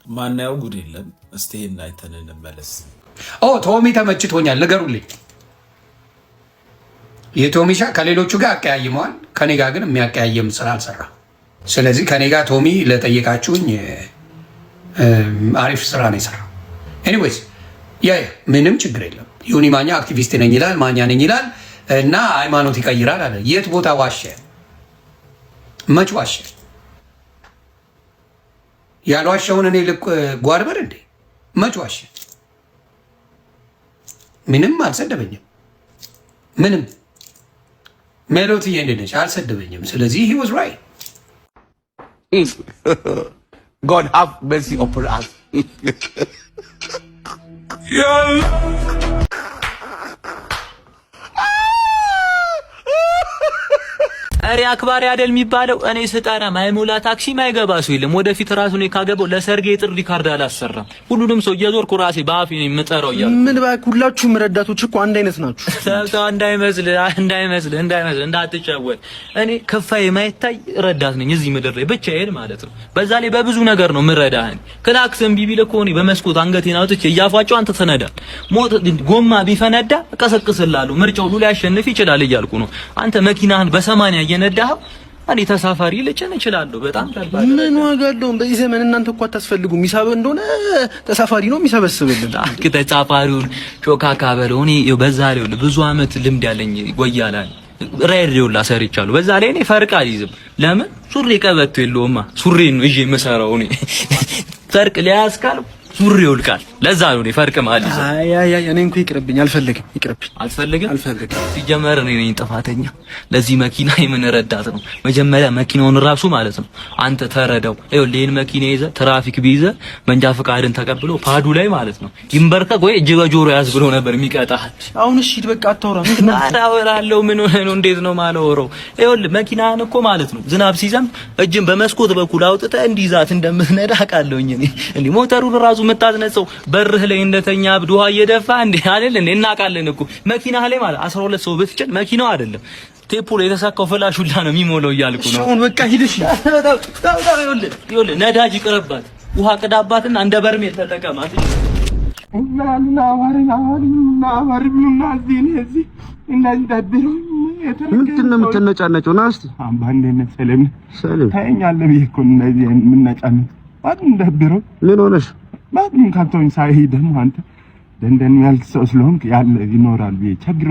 ማናየው ጉድ የለም። እስቲ ይሄን አይተን እንመለስ። ቶሚ ተመችቶኛል፣ ንገሩልኝ። የቶሚሻ ከሌሎቹ ጋር አቀያይመዋል፣ ከኔ ጋር ግን የሚያቀያየም ስራ አልሰራ። ስለዚህ ከኔ ጋር ቶሚ ለጠየቃችሁኝ አሪፍ ስራ ነው የሰራው። ኤኒዌይስ ምንም ችግር የለም። ዮኒ ማኛ አክቲቪስት ነኝ ይላል፣ ማኛ ነኝ ይላል እና ሃይማኖት ይቀይራል አለ። የት ቦታ ዋሸ? መች ዋሸ? ያልዋሸውን እኔ ጓርበር እንዴ? መች ዋሸ? ምንም አልሰደበኝም። ምንም ሜሎት እየንደነች አልሰደበኝም። ስለዚህ he was right. God have mercy upon us. አሬ አክባሪ አይደል የሚባለው? እኔ ስጠራ ማይሞላ ታክሲ ማይገባ ሰው የለም። ወደፊት ራሱ ነው ካገባው ለሰርጌ ጥሪ ካርድ አላሰራም። ሁሉንም ሰው እየዞርኩ ራሴ በአፌ ነው የምጠራው። ምን ባክ፣ ሁላችሁም ረዳቶች እኮ አንድ አይነት ናችሁ። ሰው እንዳይመስል እንዳትጫወት። እኔ ከፋዬ የማይታይ ረዳት ነኝ እዚህ ምድር ላይ ብቻዬን ማለት ነው። በዛ ላይ በብዙ ነገር ነው ምረዳህን። ክላክስም ቢቢል እኮ እኔ በመስኮት አንገቴን አውጥቼ እያፏጨው አንተ ተነዳ። ሞት ጎማ ቢፈነዳ እቀሰቅስልሃለሁ። ምርጫው ሁሉ ሊያሸንፍ ይችላል እያልኩ ነው። አንተ መኪናህን በ80 እየነዳኸው እኔ ተሳፋሪ ልጭን እችላለሁ። በጣም ተባለ። ምን ዋጋ አለው? በዚህ ዘመን እናንተ እኮ አታስፈልጉም። ሚሳብ እንደሆነ ተሳፋሪ ነው የሚሰበስብልን። ተሳፋሪውን ሾካካ በለው። እኔ በዛ ላይ ብዙ አመት ልምድ ያለኝ ጎያላ ሬዲዮ ላሰርቻለሁ። በዛ ላይ እኔ ፈርቅ አልይዝም። ለምን ሱሪ ቀበቶ የለውማ። ሱሪ ነው ይዤ የምሰራው እኔ። ፈርቅ ሊያስካል ሱሪ ይወልቃል። ለዛ ነው እኔ ፈርቅ ማለት ነው። አይ እኔ እንኳን ይቅርብኝ፣ አልፈልግም። አልፈልግም። ሲጀመር እኔ ነኝ ጥፋተኛ። ለዚህ መኪና የምን ረዳት ነው? መጀመሪያ መኪናውን ራሱ ማለት ነው አንተ ተረዳው። ይኸውልህ ይሄን መኪና ይዘህ ትራፊክ ቢይዘህ መንጃ ፈቃድን ተቀብሎ ፓዱ ላይ ማለት ነው ይንበርከክ ወይ እጅ በጆሮ ያዝ ብሎ ነበር የሚቀጣህ። አሁን እሺ በቃ አታውራ። አወራለሁ። ምን ሆነ ነው? እንዴት ነው ማለወረው? ይኸውልህ መኪናህን እኮ ማለት ነው ዝናብ ሲዘንብ እጅን በመስኮት በኩል አውጥተህ እንዲዛት እንደምትነዳ አውቃለሁኝ እኔ። እንዴ ሞተሩን ራሱ የምታዝነጸው በርህ ላይ እንደተኛ አብድ ውሃ እየደፋ እንዴ አይደል እንዴ? እናውቃለን እኮ መኪናህ ላይ ማለት 12 ሰው ብትጭን መኪናው አይደለም ቴፑ ላይ የተሳካው ፍላሽ ሁላ ነው የሚሞላው እያልኩ ነው። አሁን በቃ ሂድሽ። ይኸውልህ ነዳጅ ይቅርባት፣ ውሃ ቅዳባትና እንደ በርሜል ተጠቀማት። ምንድን ነው የምትነጫነጨው? ና እስኪ አምባንዴነት ሰለም ታየኛለህ ብዬሽ እኮ እነዚህ የምነጫነጭ ባድን ደብሮ ምን ሆነሽ? ባድን ካንተኝ ሳይሄድ ደግሞ አንተ ደንደን ያልክ ሰው ስለሆንክ ያለ ይኖራል ብዬ ቸግሮ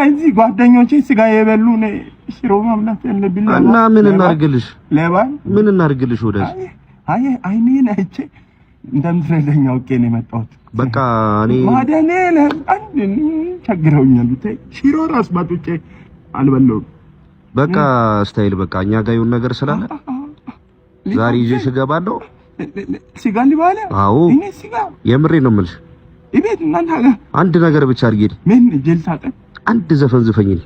እዚህ ጓደኞቼ ስጋ የበሉ ነው ሽሮ ማምላት ያለብኝ እና ምን እናርግልሽ? ለባል ምን እናርግልሽ? ወዳጅ አይኔን አይቼ እንደምትረዳኝ አውቄ ነው የመጣሁት። በቃ እኔ ማደኔ ለአንድ ቸግረውኛል። ብታይ ሽሮ ራስ ባጥጬ አልበለውም። በቃ ስታይል በቃ እኛ ጋር የሆነ ነገር ስላለ ዛሬ ይዤሽ እገባለሁ። ሲጋ ሊባለ አዎ እኔ ሲጋ የምሬ ነው የምልሽ። እቤት እናንተ ጋር አንድ ነገር ብቻ አድርጊ። ምን ጀልሳጠ አንድ ዘፈን ዝፈኝልኝ።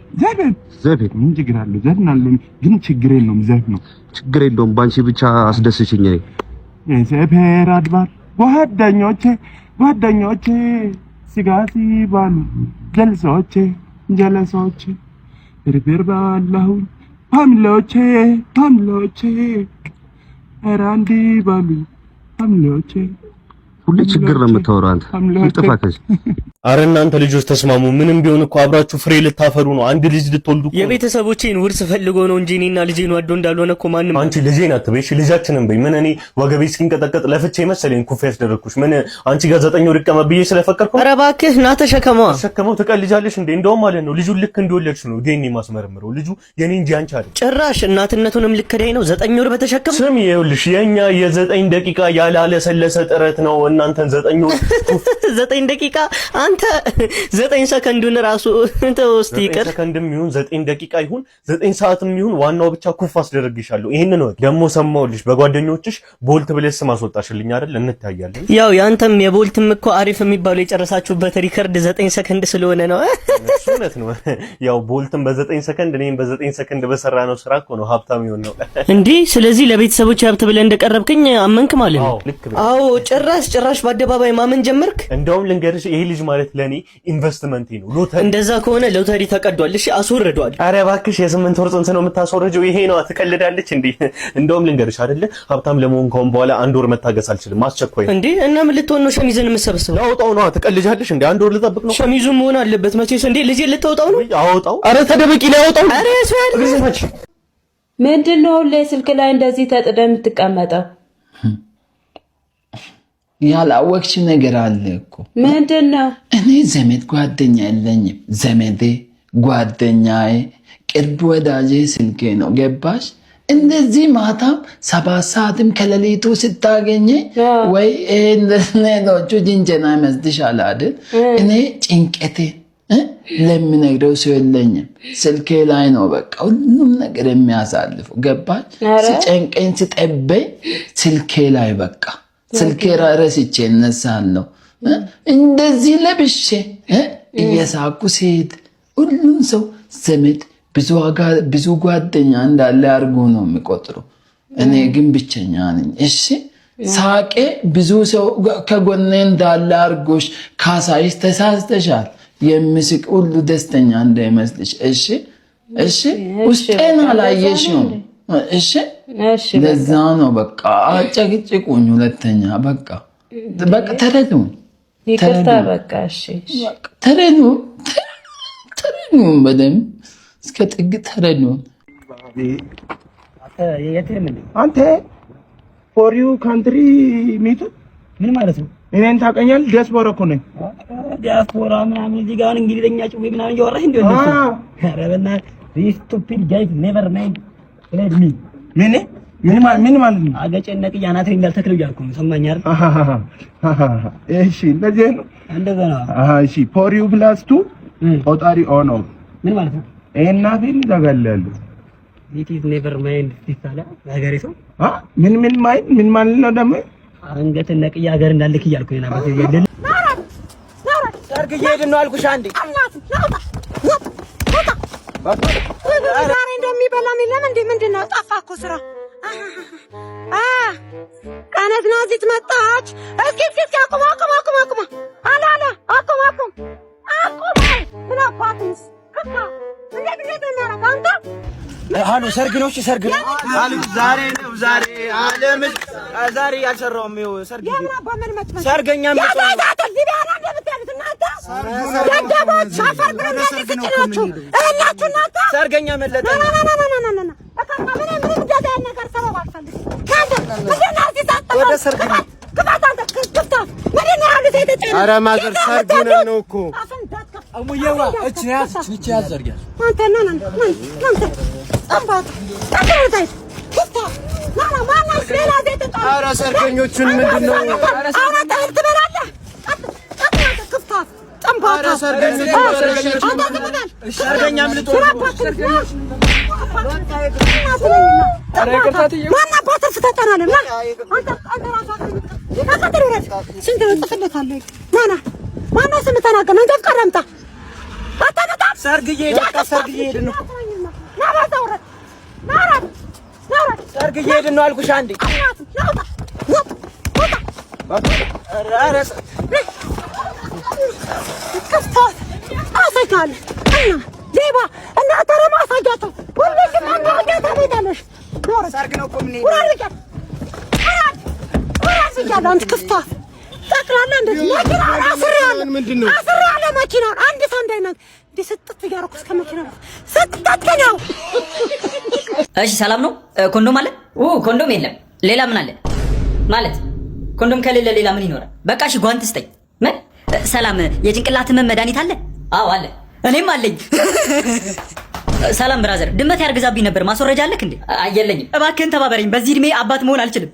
ዘፈን ምን ችግር አለው? ዘፍናለሁ ግን ችግር የለውም። ዘፈን ነው ችግር የለውም። ባንቺ ብቻ አስደስችኝ። እኔ የሰፈር አድባር ጓደኞቼ ሲጋ ሲባሉ ጀለሶቼ ፍርፍር ባላሁ ፋሚሊዎቼ ራንዲ ባሉ ፋሚሊዎቼ ሁሌ ችግር ነው የምታወራው አንተ። ይጥፋከሽ። አረ እናንተ ልጆች ተስማሙ። ምንም ቢሆን እኮ አብራችሁ ፍሬ ልታፈሩ ነው። አንድ ልጅ ልትወልዱ እኮ። የቤተሰቦቼን ውርስ ፈልጎ ነው እንጂ እኔና ልጄን ወዶ እንዳልሆነ እኮ ማንም። አንቺ ልጄን አትበይሽ፣ ልጃችንን በይ። ምን እኔ ወገቤ እስኪንቀጠቀጥ ለፍቼ መሰለኝ ኩፍ ያስደረኩሽ? ምን አንቺ ጋር 9 ወር ይቀመጥ ብዬ ስለፈቀድኩ? ኧረ እባክህ ና ተሸከመው። ተሸከመው ትቀልጃለሽ እንዴ? እንደውም ማለት ነው ልጁን ልክ እንደወለድሽ ነው ዲኤንኤ ማስመረምረው። ልጁ የኔ እንጂ አንቺ አይደል። ጭራሽ እናትነቱንም ልከዳይ ነው 9 ወር በተሸከመ። ስሚ ይኸውልሽ፣ የኛ የ9 ደቂቃ ያላለሰለሰ ጥረት ነው እናንተን 9 ወር 9 ደቂቃ አንተ 9 ሰከንዱን ራሱ ተወስቲ ይቀር። 9 ሰከንድም ይሁን 9 ደቂቃ ይሁን 9 ሰዓትም ይሁን ዋናው ብቻ ኩፍ አስደረግሻለሁ። ይሄንን ነው ደግሞ ሰማሁልሽ። በጓደኞችሽ ቦልት ብለሽ ስም አስወጣሽልኝ አይደል? እንታያለን። ያው ያንተም የቦልትም እኮ አሪፍ የሚባለው የጨረሳችሁበት ሪከርድ 9 ሰከንድ ስለሆነ ነው። እውነት ነው። ያው ቦልትም በ9 ሰከንድ እኔም በ9 ሰከንድ በሰራ ነው ስራ እኮ ነው ሀብታም ይሆን ነው እንዴ። ስለዚህ ለቤተሰቦች ሀብት ብለህ እንደቀረብከኝ አመንክ ማለት ነው? አዎ ጭራሽ በአደባባይ ማመን ጀመርክ። እንደውም ልንገርሽ ይሄ ልጅ ማለት ማለት ለኔ ኢንቨስትመንት ነው። ሎተሪ እንደዛ ከሆነ ሎተሪ ተቀዷል። እሺ አስወርደዋል። አረ እባክሽ የ8 ወር ጽንስ ነው የምታስወርጀው? ይሄ ነው ትቀልዳለች እንዴ? እንደውም ልንገርሽ አይደለ ሀብታም ለመሆን ከሆነ በኋላ 1 ወር መታገስ አልችልም። አስቸኳይ እንዴ እና ምን ልትሆን ነው? ሸሚዝን የምትሰበስበው? አውጣው ነው። ትቀልጃለሽ እንዴ? 1 ወር ልጠብቅ ነው? ሸሚዙን መሆን አለበት መቼስ። እንዴ ልጅ ልታወጣው ነው? አውጣው። አረ ተደበቂ ላይ አውጣው። አረ ሰው ምንድነው ለስልክ ላይ እንደዚህ ተጥደ የምትቀመጠው? ያላወቅሽ ነገር አለ እኮ። ምንድነው? እኔ ዘመድ ጓደኛ የለኝም። ዘመዴ ጓደኛዬ ቅርብ ወዳጄ ስልኬ ነው። ገባሽ? እንደዚህ ማታም 7 ሰዓትም ከሌሊቱ ስታገኘ ወይ ሌሎቹ ጅንጀና ይመስልሻል አይደል? እኔ ጭንቀቴ ለምነግረው ሰው የለኝም። ስልኬ ላይ ነው በቃ ሁሉም ነገር የሚያሳልፈው። ገባሽ? ሲጨንቀኝ ሲጠበኝ ስልኬ ላይ በቃ ስልኬ ረስቼ እነሳለሁ። እንደዚህ ለብሼ እየሳኩ ሴት ሁሉም ሰው ዘመድ ብዙ ጓደኛ እንዳለ አድርጎ ነው የሚቆጥሩ። እኔ ግን ብቸኛ ነኝ። እሺ ሳቄ ብዙ ሰው ከጎኔ እንዳለ አድርጎሽ ካሳይሽ ተሳስተሻል። የሚስቅ ሁሉ ደስተኛ እንዳይመስልሽ። እሺ እሺ ውስጤን አላየሽውም። እሺ ለዛ ነው በቃ አጨቅጭቁኝ። ሁለተኛ በቃ ተረዱኝ። ይቅርታ በቃ እሺ ተረዱኝ በደምብ እስከ ጥግ ተረዱኝ። አንተ ፎር ዩ ካንትሪ ሚቱ ምን ማለት ነው? እኔን ታውቀኛል? ዲያስፖራ እኮ ነኝ። ዲያስፖራ ምናምን እዚህ ጋር እንግሊዘኛ ጭዌ ምናምን እያወራህ እንዴ? ኧረ በእናትህ this stupid guys never mind let me ምን ማለት ነው? አገጨን ነቅያ ናትሪ እንዳልተክለው እያልኩ ነው። ሰማኝ አይደል? እሺ እንደዚህ ነው። እንደዛ ነው። እሺ ፎር ዩ ፕላስ 2 ቆጣሪ ኦን ኦፍ ምን ማለት ነው? እና ፊል ዘጋለሉ it is never mind ሲሳላ ሀገሬ ሰው ምን ማለት ነው ደግሞ? አንገት ነቅያ ሀገር እንዳልክ እያልኩ ነው። ማለት ይገደል ሰርግ እየሄድን ነው አልኩሽ። አንዴ ዛሬ እንደሚበላ የለም እንዴ? ምንድነው? ጠፋ እኮ ስራ። ቀነት ነው እዚህ መጣች። እስኪ አቁም አላላ አቁም ምን አባትስ ከካ እንዴት ነው አንተ? ሃሎ ሰርግ ነው። እሺ ሰርግ ነው አልኩ። ዛሬ ነው አለም ዛሬ ያልሰራውም ይኸው ሰርግ ሰርገኛ መጣ ሰርገኛ መለጠ ወደ ሰርግ ነው። ኧረ ማዘር ሰርግ ነው እኮ አሙዬዋ እቺ ያዝ አድርጊያለሁ። አንተ ኧረ ሰርገኞቹን ምንድን ነው? ሰርገኛም ሰርግ እየሄድን ነው አልኩሽ። አንዴ ሌባ እና ተረማ አሳያቸው። ሁሉም አንዱ አጋታ ቤታለሽ ሰርግ ነው እኮ ምን አንተ ክፍታ ጠቅላላ እንደዚህ መኪና አስሬያለ መኪና አንድ ሰው እንዳይናት ስትት እያደረኩ እስከ መኪና ስትት ነው። እሺ ሰላም ነው። ኮንዶም አለ? ኮንዶም የለም። ሌላ ምን አለ? ማለት ኮንዶም ከሌለ ሌላ ምን ይኖራል? በቃ እሺ ጓንት ስጠኝ። ምን ሰላም፣ የጭንቅላት ህመም መድኃኒት አለ? አዎ አለ። እኔም አለኝ። ሰላም ብራዘር፣ ድመት ያርግዛብኝ ነበር። ማስወረጃ አለክ እንዴ? የለኝም። እባክህን ተባበረኝ። በዚህ እድሜ አባት መሆን አልችልም።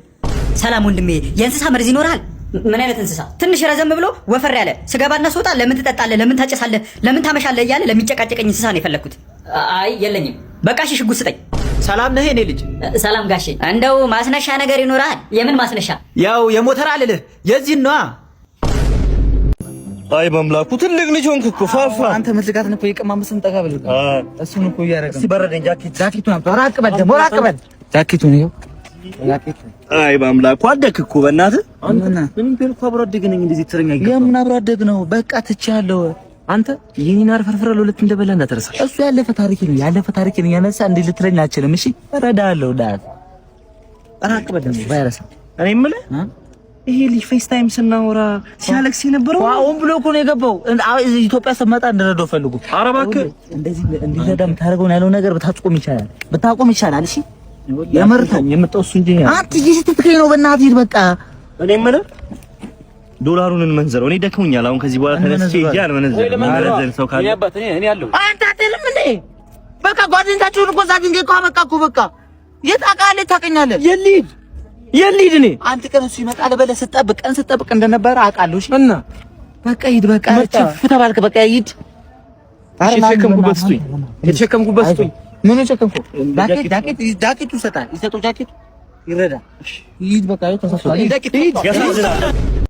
ሰላም ወንድሜ፣ የእንስሳ መርዝ ይኖርሃል? ምን አይነት እንስሳ? ትንሽ ረዘም ብሎ ወፈር ያለ ስገባና ስወጣ ለምን ትጠጣለህ፣ ለምን ታጨሳለህ፣ ለምን ታመሻለህ እያለ ለሚጨቃጨቀኝ እንስሳ ነው የፈለኩት። አይ የለኝም። በቃ እሺ ሽጉጥ ስጠኝ። ሰላም ነህ የኔ ልጅ? ሰላም ጋሼ። እንደው ማስነሻ ነገር ይኖርሃል? የምን ማስነሻ? ያው የሞተር አልልህ የዚህን ነዋ። አይ በምላኩ ትልቅ ልጅ ሆንክ እኮ ፋፋ። አንተ መዝጋትን እኮ የቀማመስን ጠጋ ብለህ እሱን እኮ እያደረገ ሲበረደኝ ጃኬቱን ራቅ በል ደግሞ ራቅ በል። ጃኬቱን ይኸው አይ በአምላኩ አደግክ እኮ በእናትህ ምን ቢልኩ አብሮ አደግ ነኝ እንደዚህ ትረኛ ይገባ የምን አብሮ አደግ ነው በቃ ትቻለሁ አንተ ይሄን አርፈርፈረ ለሁለት እንደበላ እንዳትረሳ እሱ ያለፈ ታሪክ ነው ያነሳ እንዴ ልትረኛ አችልም እሺ እረዳለሁ ዳት አራቅ በደም ቫይረስ እኔ የምልህ ይሄ ልጅ ፌስ ታይም ስናወራ ሲያለቅስ የነበረው አሁን ብሎ እኮ ነው የገባው ኢትዮጵያ ሰመጣ እንደረዳው ፈልጉ ኧረ እባክህ እንደዚህ እንዲረዳም ታረገው ያለው ነገር ብታቆም ይቻላል እሺ የመርተው የመጣው እሱ እንጂ አንተ ይስተትከኝ ነው በእናትህ በቃ እኔ የምልህ ዶላሩን እንመንዘረው እኔ ደክሞኛል አሁን ከዚህ በኋላ ተነስቼ ይያል መንዘር ማለት ሰው ካለ እኔ ያለው አንተ አትልም እንዴ በቃ ጓደኛችሁን እኮ ዛድንገ እኮ በቃ የታቃለ ታቀኛለህ የሊድ እኔ አንተ ቀን እሱ ይመጣል በለህ ስጠብቅ እንደነበረ አውቃለሁ እሺ እና በቃ ሂድ በቃ ተባልክ በቃ ሂድ የተሸከምኩበት ስጡኝ ምን ተሸከምኩ ጃኬቱ ይሰጣል ይሰጡ ጃኬቱ ይረዳ ሂድ በቃ ተሳስቷል ሂድ